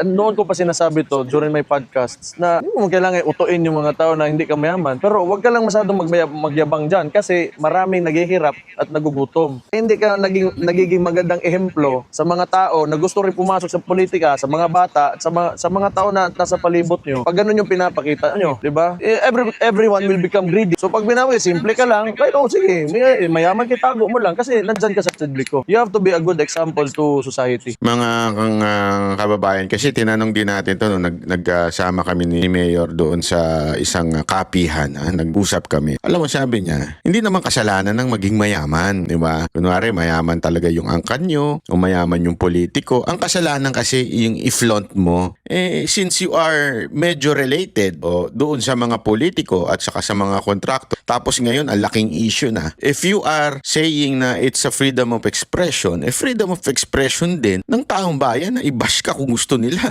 Noon ko pa sinasabi to during my podcasts na hindi mo kailangan utuin yung mga tao na hindi ka mayaman. Pero wag ka lang masyadong magyabang dyan kasi maraming naghihirap at nagugutom. Hindi ka nagiging magandang ehemplo sa mga tao na gusto rin pumasok sa politika, sa mga bata, at sa mga tao na nasa palibot nyo. Pag ganun yung pinapakita nyo, di ba? Everyone will become greedy. So pag binawi, simple ka lang, kahit sige, mayaman tago mo lang kasi nandyan ka sa publiko. You have to be a good example to society. Mga kababayan, kasi tinanong din natin to, no, nagsama kami ni Mayor doon sa isang kapihan, nag-usap kami. Alam mo, sabi niya, hindi naman kasalanan ng maging mayaman, di ba? Kunwari, mayaman talaga yung angkan nyo, o mayaman yung politiko. Ang kasalanan kasi yung i-flaunt mo, since you are medyo related doon sa mga politiko at saka sa mga kontrakto, tapos ngayon, ang laking issue na. If you are saying na it's a freedom of expression, freedom of expression din ng taong bayan na i-bash ka kung gusto nila.